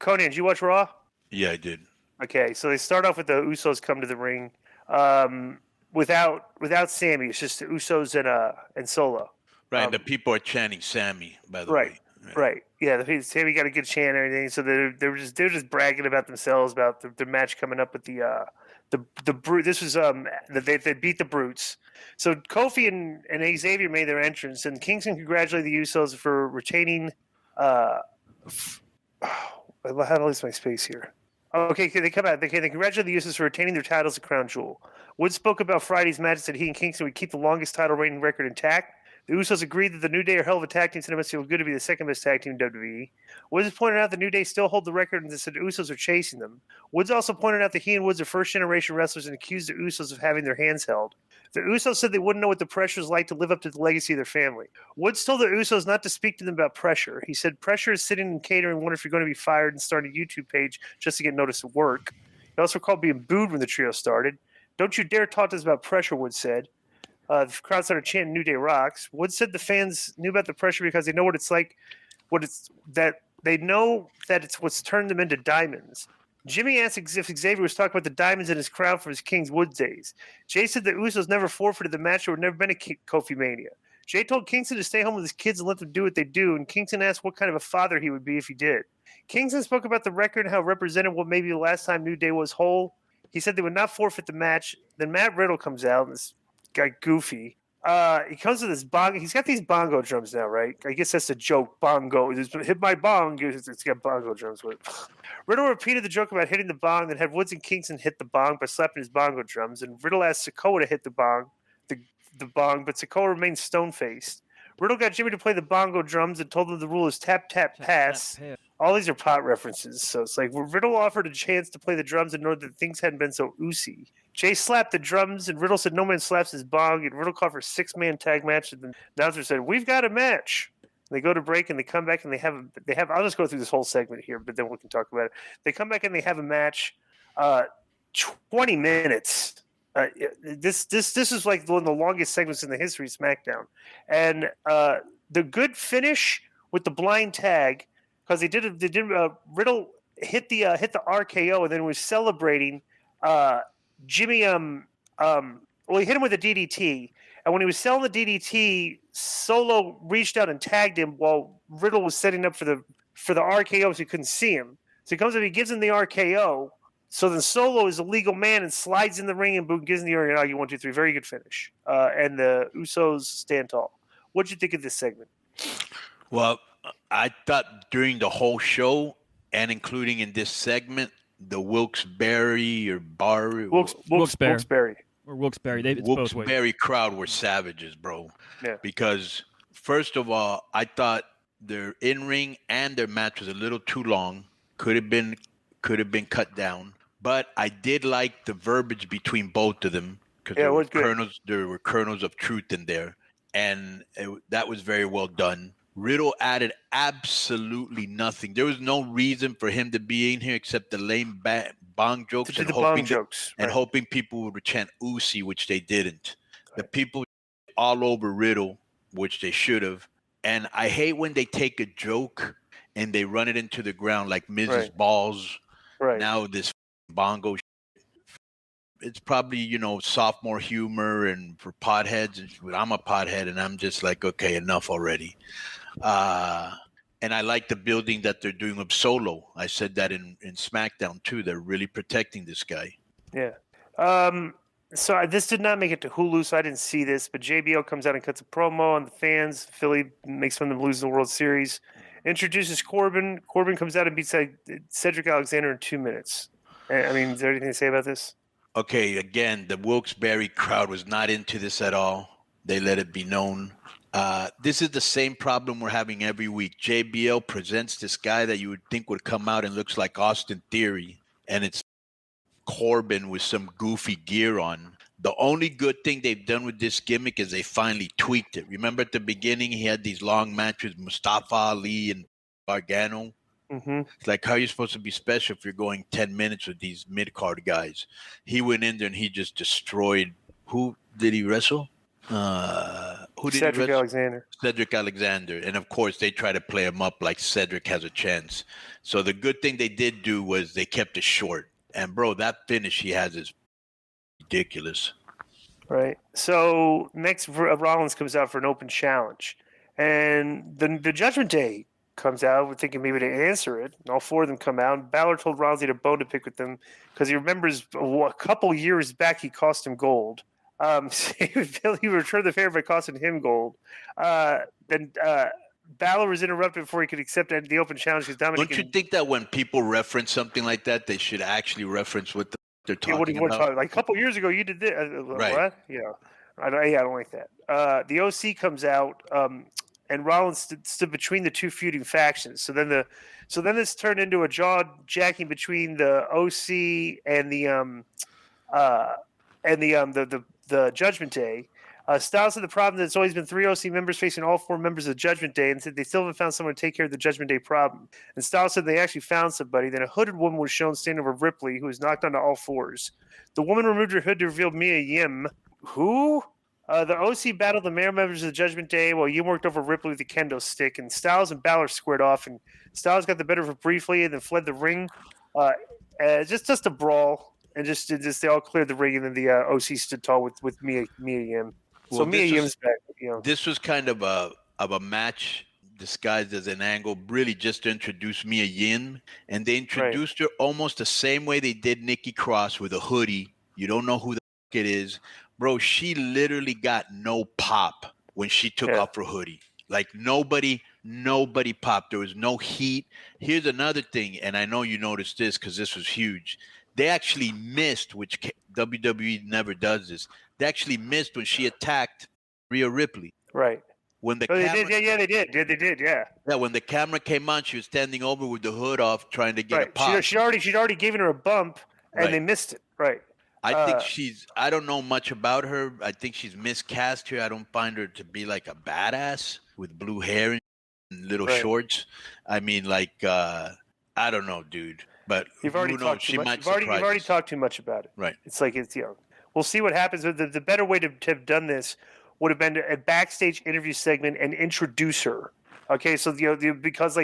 Conan, did you watch Raw? Yeah, I did. Okay, so they start off with the Usos come to the ring without Sammy. It's just the Usos and Solo. Right, the people are chanting Sammy, by the right, way. Right. Yeah, Sammy got a good chant and everything. So they're just bragging about themselves about the match coming up with the Brute. This was they beat the Brutes. So Kofi and Xavier made their entrance, and Kingston congratulated the Usos for retaining. I had to lose my space here. Okay, they come out. They congratulate the Usos for retaining their titles at Crown Jewel. Woods spoke about Friday's match, said he and Kingston would keep the longest title reigning record intact. The Usos agreed that the New Day are hell of a tag team, so it must feel good to be the second best tag team in WWE. Woods pointed out the New Day still hold the record and said the Usos are chasing them. Woods also pointed out that he and Woods are first-generation wrestlers and accused the Usos of having their hands held. The Usos said they wouldn't know what the pressure is like to live up to the legacy of their family. Woods told the Usos not to speak to them about pressure. He said pressure is sitting in catering, wonder if you're going to be fired and start a YouTube page just to get noticed at work. He also recalled being booed when the trio started. Don't you dare talk to us about pressure, Woods said. The crowd started chanting "New Day rocks." Woods said the fans knew about the pressure because they know what it's like. They know that it's what's turned them into diamonds. Jimmy asked if Xavier was talking about the diamonds in his crown from his King's Woods days. Jay said the Usos never forfeited the match or had never been a Kofi Mania. Jay told Kingston to stay home with his kids and let them do what they do, and Kingston asked what kind of a father he would be if he did. Kingston spoke about the record and how it represented what maybe the last time New Day was whole. He said they would not forfeit the match. Then Matt Riddle comes out, and this guy Goofy. He comes with this bongo. He's got these bongo drums now, right? I guess that's a joke. Bongo. Hit my bong. It's got bongo drums with it. Riddle repeated the joke about hitting the bong, then had Woods and Kingston hit the bong by slapping his bongo drums. And Riddle asked Sikoa to hit the bong, but Sikoa remained stone-faced. Riddle got Jimmy to play the bongo drums and told him the rule is tap, tap, pass. Tap, tap. All these are pot references. So it's like Riddle offered a chance to play the drums and noted that things hadn't been so oozy. Jay slapped the drums, and Riddle said no man slaps his bong, and Riddle called for a 6-man tag match, and the announcer said, "We've got a match." And they go to break, and they come back, and they have. I'll just go through this whole segment here, but then we can talk about it. They come back, and they have a match, 20 minutes. This is like one of the longest segments in the history of SmackDown, and the good finish with the blind tag because they did Riddle hit the RKO, and then was celebrating. Jimmy, he hit him with a DDT, and when he was selling the DDT, Solo reached out and tagged him while Riddle was setting up for the RKO, so he couldn't see him. So he comes up, he gives him the RKO. So then Solo is a legal man and slides in the ring and boom, gives him the RKO. 1, 2, 3, very good finish. And the Usos stand tall. What'd you think of this segment? Well, I thought during the whole show and including in this segment, the Wilkes-Barre or Barry Wilkes-Barre. Or Wilkes-Barre. Wilkes-Barre crowd were savages, bro. Yeah. Because first of all, I thought their in-ring and their match was a little too long. Could have been cut down. But I did like the verbiage between both of them because there were kernels of truth in there, and that was very well done. Riddle added absolutely nothing. There was no reason for him to be in here except the lame bong jokes and hoping people would chant Usi, which they didn't. Right. The people all over Riddle, which they should have. And I hate when they take a joke and they run it into the ground like Miz's balls. Right. Now this bongo. It's probably, sophomore humor and for potheads. I'm a pothead and I'm just like, okay, enough already. And I like the building that they're doing of Solo. I said that in SmackDown too. They're really protecting this guy. Yeah. So this did not make it to Hulu, so I didn't see this. But JBL comes out and cuts a promo on the fans. Philly makes fun of them losing the World Series. Introduces Corbin. Corbin comes out and beats Cedric Alexander in 2 minutes. I mean, is there anything to say about this? Okay, again, the Wilkes-Barre crowd was not into this at all. They let it be known. This is the same problem we're having every week. JBL presents this guy that you would think would come out and looks like Austin Theory, and it's Corbin with some goofy gear on. The only good thing they've done with this gimmick is they finally tweaked it. Remember at the beginning, he had these long matches with Mustafa Ali and Gargano? Mm-hmm. It's like, how are you supposed to be special if you're going 10 minutes with these mid-card guys? He went in there and he just destroyed. Who did he wrestle? Who did Cedric Alexander. Cedric Alexander. And of course, they try to play him up like Cedric has a chance. So the good thing they did do was they kept it short. And bro, that finish he has is ridiculous. Right. So next, Rollins comes out for an open challenge. And the Judgment Day comes out. We're thinking maybe to answer it. And all four of them come out. Balor told Rollins he had a bone to pick with them because he remembers a couple years back he cost him gold. He returned the favor by costing him gold. Then Balor was interrupted before he could accept the open challenge. Don't you think that when people reference something like that, they should actually reference what they're talking about? Like a couple years ago, you did this. Right. What? Yeah. I don't like that. The OC comes out, and Rollins stood between the two feuding factions. So then this turned into a jaw jacking between the OC and the Judgment Day. Styles said the problem that it's always been 3 OC members facing all 4 members of the Judgment Day, and said they still haven't found someone to take care of the Judgment Day problem. And Styles said they actually found somebody. Then a hooded woman was shown standing over Ripley, who was knocked onto all fours. The woman removed her hood to reveal Mia Yim. Who? The OC battled the male members of the Judgment Day while Yim worked over Ripley with the kendo stick, and Styles and Balor squared off, and Styles got the better of her briefly and then fled the ring. Just a brawl. And just they all cleared the ring, and then the OC stood tall with Mia Yim. So Well, Mia Yim's back. This was kind of a match disguised as an angle, really just to introduce Mia Yim, and they introduced her almost the same way they did Nikki Cross with a hoodie. You don't know who the fuck it is, bro. She literally got no pop when she took off her hoodie. Like nobody popped. There was no heat. Here's another thing, and I know you noticed this because this was huge. They actually missed, which WWE never does this. They actually missed when she attacked Rhea Ripley. Right. When the they did. Yeah, they did. Yeah. Yeah, when the camera came on, she was standing over with the hood off, trying to get a pop. She'd already given her a bump, and they missed it. Right. I think I don't know much about her. I think she's miscast here. I don't find her to be like a badass with blue hair and little shorts. I mean, like, I don't know, dude. But you've already talked too much. You've already talked too much about it. Right. It's like we'll see what happens. The better way to have done this would have been a backstage interview segment and introduce her. Okay, so because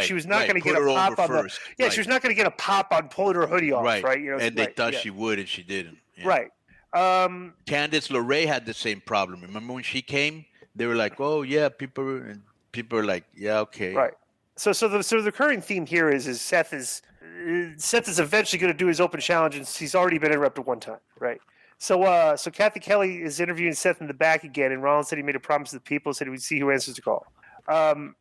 she was not going to get a pop on first. She was not going to get a pop on pulling her hoodie off. Right. And they thought she would, and she didn't. Yeah. Right. Candice LeRae had the same problem. Remember when she came? They were like, "Oh yeah," people are like, "Yeah, okay." Right. So the recurring theme here is Seth is eventually going to do his open challenge, and he's already been interrupted one time, right? So Kathy Kelly is interviewing Seth in the back again, and Rollins said he made a promise to the people, said he would see who answers the call. Then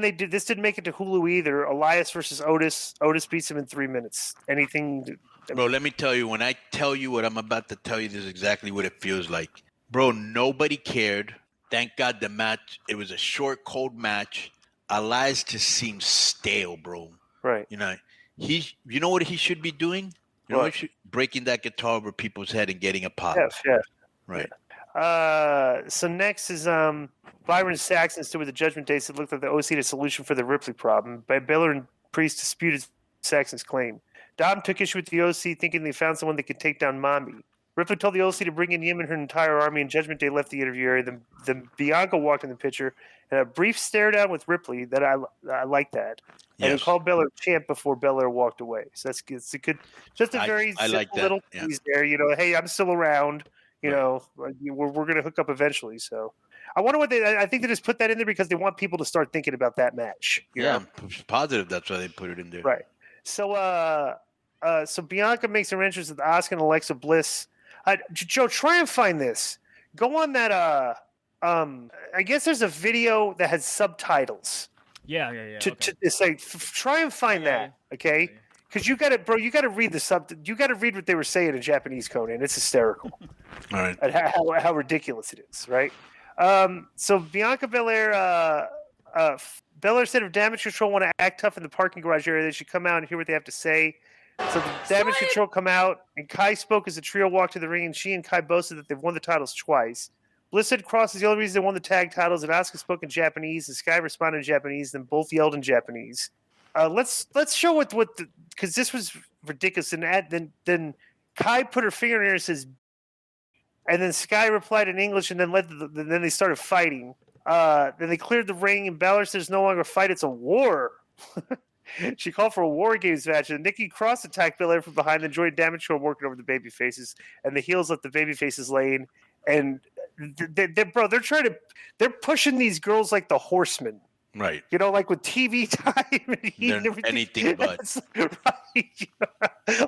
they did. This didn't make it to Hulu either. Elias versus Otis. Otis beats him in 3 minutes. Bro, let me tell you. When I tell you what I'm about to tell you, this is exactly what it feels like. Bro, nobody cared. Thank God the match. It was a short, cold match. Elias just seems stale, bro. Right. You know what he should be doing? Breaking that guitar over people's head and getting a pop. Yes, yeah. Right. So next is Byron Saxton stood with the Judgment Day, said looked like the OC had a solution for the Ripley problem. But Baylor and Priest disputed Saxton's claim. Dom took issue with the OC, thinking they found someone that could take down Mommy. Ripley told the OC to bring in Yim and her entire army, and Judgment Day left the interview area. Then Bianca walked in the picture, and a brief stare down with Ripley. That I like that. And he called Belair champ before Belair walked away. So it's a good, just a very simple little tease there. Hey, I'm still around. We're going to hook up eventually. So I wonder what I think they just put that in there because they want people to start thinking about that match. I'm positive that's why they put it in there. Right. So so Bianca makes her entrance with Asuka and Alexa Bliss. Joe, try and find this. Go on that. I guess there's a video that has subtitles. Yeah. To say, try and find that, okay? Because you got to, you got to read you got to read what they were saying in Japanese, Konnan. It's hysterical. All right. At how ridiculous it is, right? So Bianca Belair, Belair said if Damage Control want to act tough in the parking garage area, they should come out and hear what they have to say. So the Damage Control come out, and Kai spoke as the trio walked to the ring, and she and Kai boasted that they've won the titles twice. Bliss said Cross is the only reason they won the tag titles, and Asuka spoke in Japanese, and Sky responded in Japanese, then both yelled in Japanese. Let's show what because this was ridiculous. And then Kai put her finger in her and says, And then Sky replied in English, and then then they started fighting. Then they cleared the ring, and Balor says it's no longer a fight, it's a war. She called for a War Games match, and Nikki cross-attacked Belair from behind, and joined Damage Control working over the baby faces, and the heels let the baby faces lay in. And they're pushing these girls like the Horsemen. Right. You know, like with TV time and heat and everything. Anything but.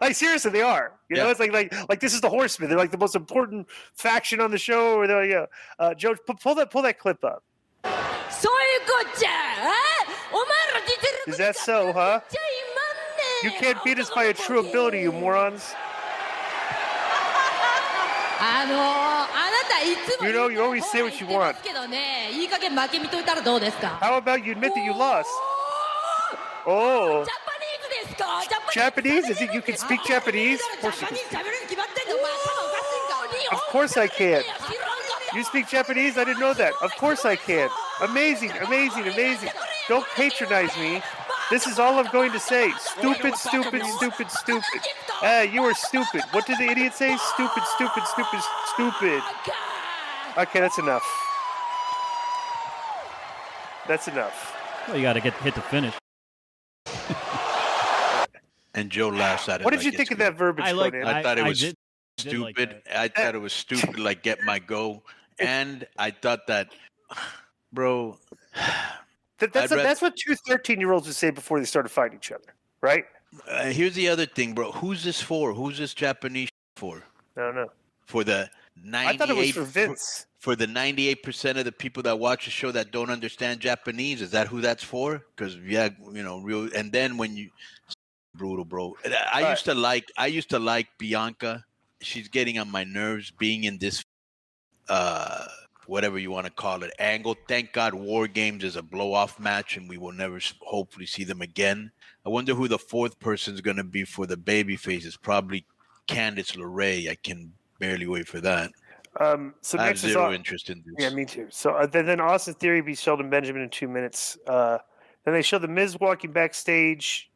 Like seriously, they are. You know, it's like this is the Horsemen. They're like the most important faction on the show. Or they're like, Joe, pull that clip up. Is that so, huh? You can't beat us by a true ability, you morons. You know, you always say what you want. How about you admit that you lost? Oh. Japanese? Is it you can speak Japanese? Of course you can speak. Of course I can. You speak Japanese? I didn't know that. Of course I can. Amazing, amazing, amazing. Don't patronize me. This is all I'm going to say. Stupid, stupid, stupid, stupid. You are stupid. What did the idiot say? Stupid, stupid, stupid, stupid. Okay, that's enough. That's enough. Well, you got to hit the finish. And Joe laughs at it. What did you think of that verbiage? I thought it was stupid. Like I thought it was stupid, like get my go. And I thought that, bro. That's what two 13-year-olds would say before they started fighting each other, right? Here's the other thing, bro. Who's this for? Who's this Japanese for? I don't know. For the 98. I thought it was for Vince. For the 98% of the people that watch the show that don't understand Japanese, is that who that's for? Because real. And then when you brutal, bro. I used to like Bianca. She's getting on my nerves being in this whatever you want to call it angle. Thank God War Games is a blow-off match and we will never hopefully see them again. I wonder who the fourth person is going to be for the baby faces. Probably Candice LeRae. I can barely wait for that. So I have next zero interest in this. Yeah, me too. So then Austin Theory beats Sheldon Benjamin in 2 minutes. Then they show the Miz walking backstage.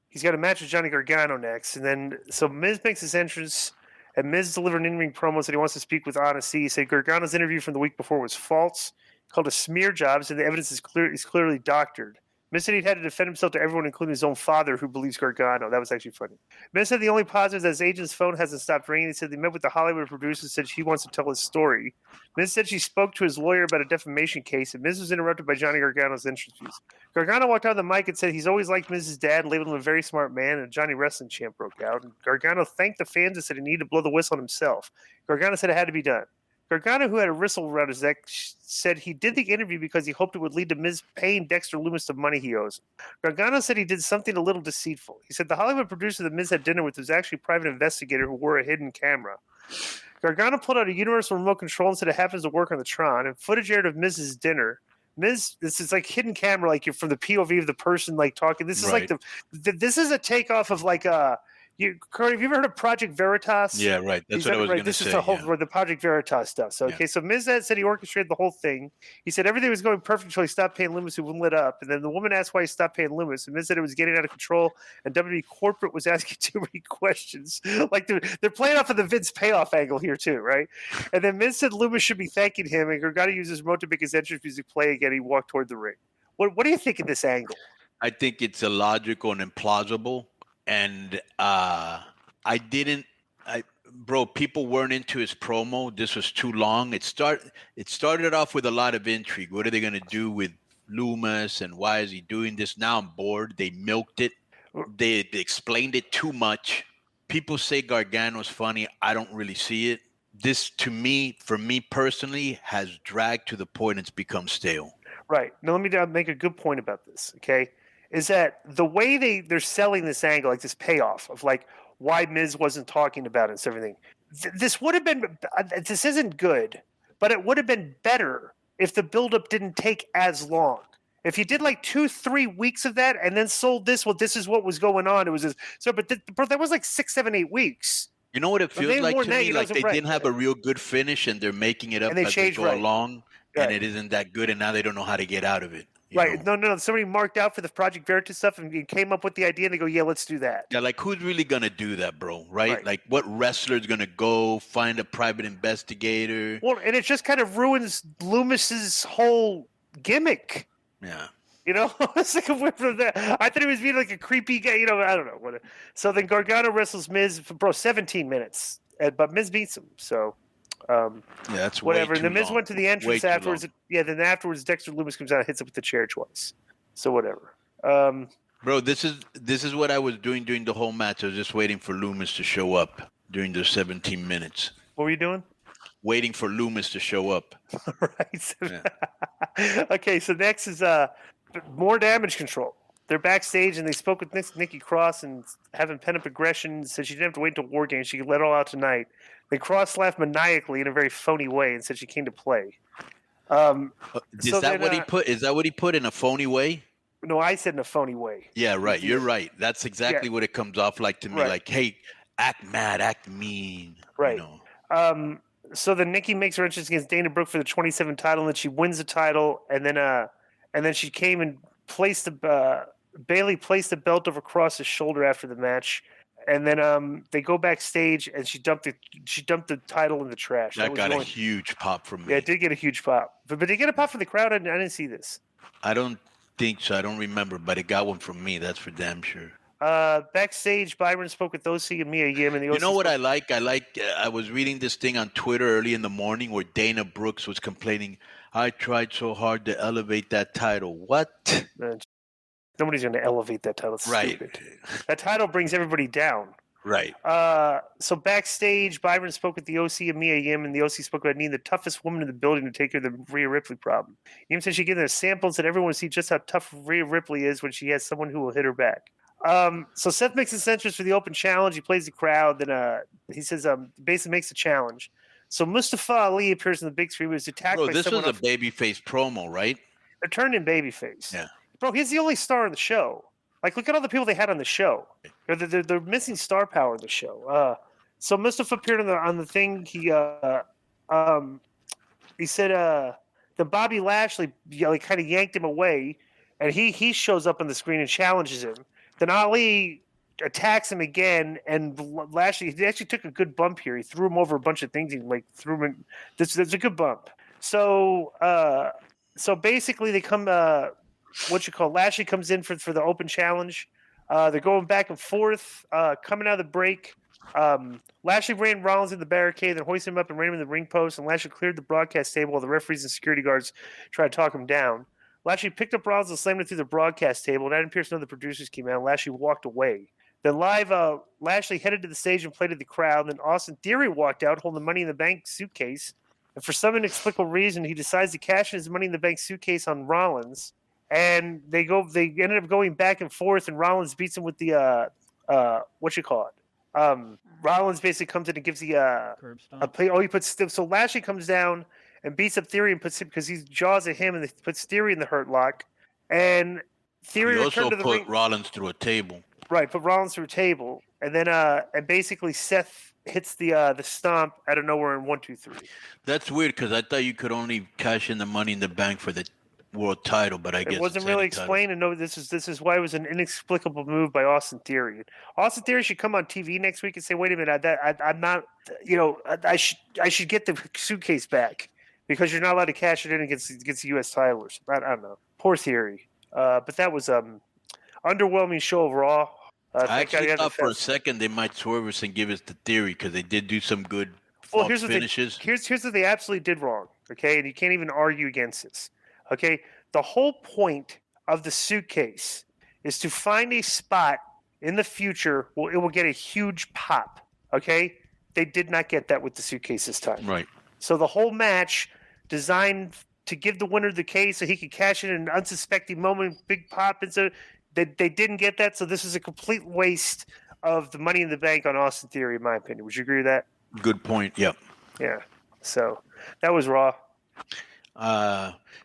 He's got a match with Johnny Gargano next, and then so Miz makes his entrance, and Miz delivered an in-ring promo that he wants to speak with honesty. He said Gargano's interview from the week before was false, called a smear job, so the evidence is clearly doctored. Miz said he'd had to defend himself to everyone, including his own father, who believes Gargano. That was actually funny. Miz said the only positive is that his agent's phone hasn't stopped ringing. He said they met with the Hollywood producer and said she wants to tell his story. Miz said she spoke to his lawyer about a defamation case, and Miz was interrupted by Johnny Gargano's interviews. Gargano walked out on the mic and said he's always liked Miz's dad, labeled him a very smart man, and a Johnny wrestling champ broke out. And Gargano thanked the fans and said he needed to blow the whistle on himself. Gargano said it had to be done. Gargano, who had a whistle around his neck, said he did the interview because he hoped it would lead to Miz paying Dexter Lumis the money he owes him. Gargano said he did something a little deceitful. He said the Hollywood producer that Miz had dinner with was actually a private investigator who wore a hidden camera. Gargano pulled out a universal remote control and said it happens to work on the Tron, and footage aired of Miz's dinner. Miz, this is like hidden camera, like you're from the POV of the person like talking. This is right. like this is a takeoff of like Corey, have you ever heard of Project Veritas? Yeah, right. That's what I was going to say. This is the whole the Project Veritas stuff. So, okay, so Miz said he orchestrated the whole thing. He said everything was going perfect until he stopped paying Lumis, who wouldn't let up. And then the woman asked why he stopped paying Lumis. And Miz said it was getting out of control, and WWE corporate was asking too many questions. Like they're playing off of the Vince payoff angle here too, right? And then Miz said Lumis should be thanking him, and Gargano used his remote to make his entrance music play again. He walked toward the ring. What do you think of this angle? I think it's illogical and implausible, and bro, people weren't into his promo. This was too long. It started off with a lot of intrigue. What are they going to do with Lumis, and why is he doing this? Now I'm bored. They milked it. They explained it too much. People say Gargano's funny. I don't really see it. This, to me, for me personally, has dragged to the point it's become stale. Right. Now, let me make a good point about this, okay? Is that the way they're selling this angle, like this payoff of like, why Miz wasn't talking about it and everything. This would have been, this isn't good, but it would have been better if the buildup didn't take as long. If you did like 2-3 weeks of that and then sold this, well, this is what was going on. It was just, but that was like 6, 7, 8 weeks. You know what it feels like to me? Like they didn't have a real good finish and they're making it up as they go along, and it isn't that good, and now they don't know how to get out of it. Right. know? No. Somebody marked out for the Project Veritas stuff and came up with the idea and they go, yeah, let's do that. Yeah, like who's really gonna do that, bro? Right? Right. Like what wrestler's gonna go find a private investigator? Well, and it just kind of ruins Loomis's whole gimmick. Yeah. You know, it's like a whip from there. I thought he was being like a creepy guy. You know, I don't know. Whatever. So then Gargano wrestles Miz for 17 minutes, but Miz beats him. So, Yeah, that's whatever. Way And the too Miz long. went to the Way entrance too afterwards. long. Yeah, then afterwards, Dexter Loomis comes out and hits him with the chair twice. So whatever. Bro, this is what I was doing during the whole match. I was just waiting for Loomis to show up during the 17 minutes. What were you doing? Waiting for Loomis to show up. Right. Yeah. Okay, so next is more damage control. They're backstage and they spoke with Nikki Cross and having pent up aggression. Said she didn't have to wait until War Games. She could let it all out tonight. They Cross laughed maniacally in a very phony way and said she came to play. Is So that then, what he put? Is that what he put in a phony way? No, I said in a phony way. Yeah, right. You're right. That's exactly what it comes off like to me. Right. Like, hey, act mad, act mean. Right. You know? So then Nikki makes her entrance against Dana Brooke for the 27 title, and then she wins the title, and then she came and placed Bailey placed the belt over Cross's shoulder after the match, and then they go backstage and she dumped the title in the trash. That was got the a only- huge pop from me. Yeah, it did get a huge pop, but did it get a pop from the crowd? I didn't see this. I don't think so. I don't remember, but it got one from me. That's for damn sure. Backstage, Byron spoke with OC and Mia Yim, and the You know OC what spoke- I like? I was reading this thing on Twitter early in the morning where Dana Brooks was complaining, I tried so hard to elevate that title. What? Nobody's going to elevate that title. It's Right. stupid. That title brings everybody down. Right. So backstage, Byron spoke with the OC and Mia Yim, and the OC spoke about needing the toughest woman in the building to take care of the Rhea Ripley problem. Yim said she gave them a sample and said everyone will see just how tough Rhea Ripley is when she has someone who will hit her back. So Seth makes his entrance for the open challenge. He plays the crowd. Then he says basically makes the challenge. So Mustafa Ali appears in the big screen. He was attacked Bro, by this someone was a off- babyface promo, right? They're turned in babyface. Yeah. Bro, he's the only star on the show. Like, look at all the people they had on the show. They're missing star power in the show. So Mustafa appeared on the thing. He said that Bobby Lashley kind of yanked him away, and he shows up on the screen and challenges him. Then Ali attacks him again, and Lashley he actually took a good bump here. He threw him over a bunch of things. He threw him in. This is a good bump. So basically they come. Lashley comes in for the open challenge. They're going back and forth. Coming out of the break, Lashley ran Rollins in the barricade, then hoisted him up and ran him in the ring post. And Lashley cleared the broadcast table while the referees and security guards tried to talk him down. Lashley picked up Rollins and slammed him through the broadcast table. And Adam Pearce and other producers came out. And Lashley walked away. Then live, Lashley headed to the stage and played to the crowd. And then Austin Theory walked out holding the Money in the Bank suitcase. And for some inexplicable reason, he decides to cash in his Money in the Bank suitcase on Rollins. And they ended up going back and forth, and Rollins beats him with the Rollins basically comes in and gives the Curb stomp. so Lashley comes down and beats up Theory and puts him because he jaws at him and puts Theory in the hurt lock, and Theory He returned also to the put ring. Rollins through a table. Right, put Rollins through a table, and then and basically Seth hits the stomp out of nowhere in 1, 2, 3. That's weird because I thought you could only cash in the Money in the Bank for the world title, but I guess It wasn't it's really any title. explained, and no, this is why it was an inexplicable move by Austin Theory. Austin Theory should come on TV next week and say, "Wait a minute, I'm not, I should get the suitcase back because you're not allowed to cash it in against the U.S. title." Or something. I don't know. Poor Theory, but that was underwhelming show of Raw. I Thank God he actually had the thought for a fest. second they might swerve us and give us the Theory because they did do some good Well, false here's what finishes. here's what they absolutely did wrong. Okay, and you can't even argue against this. Okay, the whole point of the suitcase is to find a spot in the future where it will get a huge pop. Okay, they did not get that with the suitcase this time. Right. So the whole match designed to give the winner the case so he could cash in an unsuspecting moment, big pop, and so they didn't get that. So this is a complete waste of the Money in the Bank on Austin Theory, in my opinion. Would you agree with that? Good point. Yep. Yeah. So that was Raw.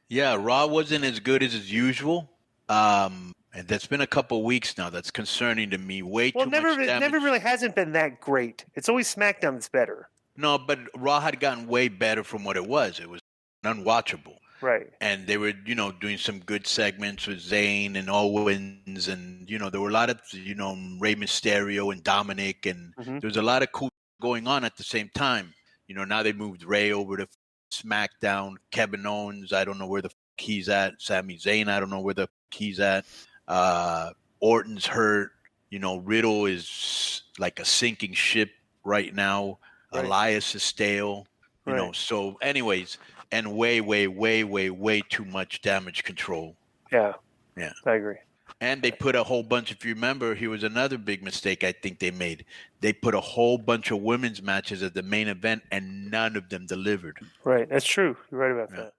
Yeah, Raw wasn't as good as usual. And that's been a couple weeks now. That's concerning to me. Way Well, too never much damage. never really hasn't been that great. It's always SmackDown that's better. No, but Raw had gotten way better from what it was. It was unwatchable. Right. And they were, doing some good segments with Zayn and Owens, and there were a lot of, Rey Mysterio and Dominic, and Mhm. there was a lot of cool going on at the same time. Now they moved Ray over to SmackDown. Kevin Owens, I don't know where the he's at. Sami Zayn, I don't know where the he's at. Orton's hurt. Riddle is like a sinking ship right now. Right. Elias is stale. Right. So anyways, and way, way, way, way, way too much damage control. Yeah. Yeah. I agree. And they put a whole bunch, if you remember, here was another big mistake I think they made. They put a whole bunch of women's matches at the main event, and none of them delivered. Right. That's true. You're right about Yeah. that.